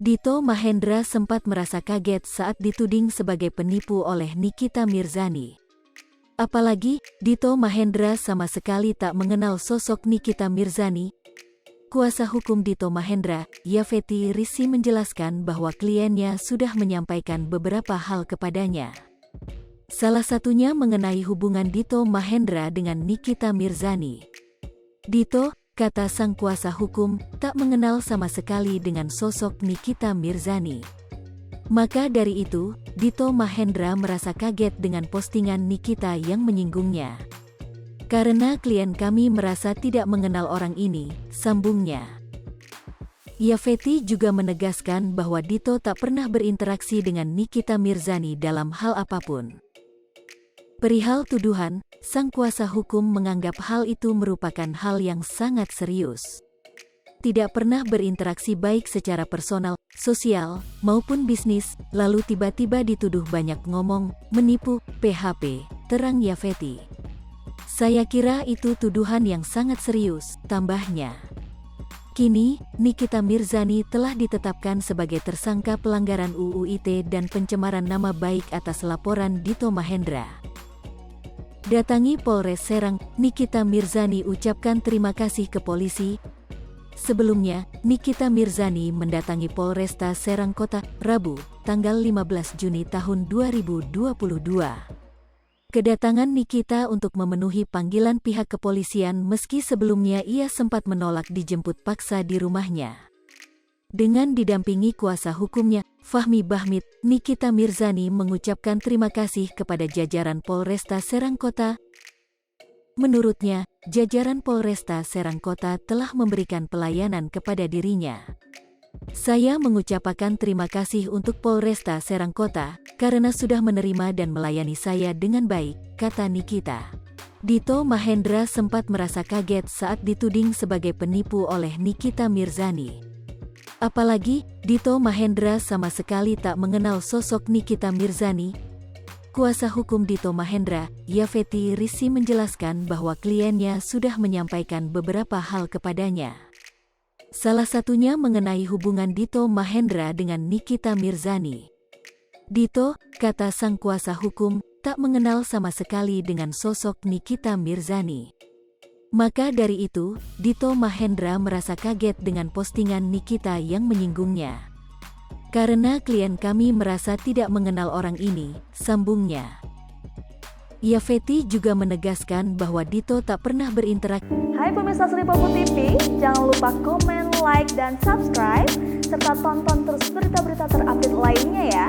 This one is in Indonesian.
Dito Mahendra sempat merasa kaget saat dituding sebagai penipu oleh Nikita Mirzani. Apalagi, Dito Mahendra sama sekali tak mengenal sosok Nikita Mirzani. Kuasa hukum Dito Mahendra, Yafeti Rizky menjelaskan bahwa kliennya sudah menyampaikan beberapa hal kepadanya. Salah satunya mengenai hubungan Dito Mahendra dengan Nikita Mirzani. Dito, kata sang kuasa hukum, tak mengenal sama sekali dengan sosok Nikita Mirzani. Maka dari itu, Dito Mahendra merasa kaget dengan postingan Nikita yang menyinggungnya. Karena klien kami merasa tidak mengenal orang ini, sambungnya. Yafeti juga menegaskan bahwa Dito tak pernah berinteraksi dengan Nikita Mirzani dalam hal apapun. Perihal tuduhan, sang kuasa hukum menganggap hal itu merupakan hal yang sangat serius. Tidak pernah berinteraksi baik secara personal, sosial, maupun bisnis, lalu tiba-tiba dituduh banyak ngomong, menipu, PHP, terang Yafeti. Saya kira itu tuduhan yang sangat serius, tambahnya. Kini, Nikita Mirzani telah ditetapkan sebagai tersangka pelanggaran UU ITE dan pencemaran nama baik atas laporan Dito Mahendra. Datangi Polres Serang, Nikita Mirzani ucapkan terima kasih ke polisi. Sebelumnya, Nikita Mirzani mendatangi Polresta Serang Kota, Rabu, tanggal 15 Juni tahun 2022. Kedatangan Nikita untuk memenuhi panggilan pihak kepolisian meski sebelumnya ia sempat menolak dijemput paksa di rumahnya. Dengan didampingi kuasa hukumnya, Fahmi Bahmid, Nikita Mirzani mengucapkan terima kasih kepada jajaran Polresta Serang Kota. Menurutnya, jajaran Polresta Serang Kota telah memberikan pelayanan kepada dirinya. Saya mengucapkan terima kasih untuk Polresta Serang Kota, karena sudah menerima dan melayani saya dengan baik, kata Nikita. Dito Mahendra sempat merasa kaget saat dituding sebagai penipu oleh Nikita Mirzani. Apalagi, Dito Mahendra sama sekali tak mengenal sosok Nikita Mirzani. Kuasa hukum Dito Mahendra, Yafeti Rizky menjelaskan bahwa kliennya sudah menyampaikan beberapa hal kepadanya. Salah satunya mengenai hubungan Dito Mahendra dengan Nikita Mirzani. Dito, kata sang kuasa hukum, tak mengenal sama sekali dengan sosok Nikita Mirzani. Maka dari itu, Dito Mahendra merasa kaget dengan postingan Nikita yang menyinggungnya. Karena klien kami merasa tidak mengenal orang ini, sambungnya. Yafeti juga menegaskan bahwa Dito tak pernah berinteraksi. Hai pemirsa Sripopo TV, jangan lupa komen, like, dan subscribe, serta tonton terus berita-berita terupdate lainnya ya.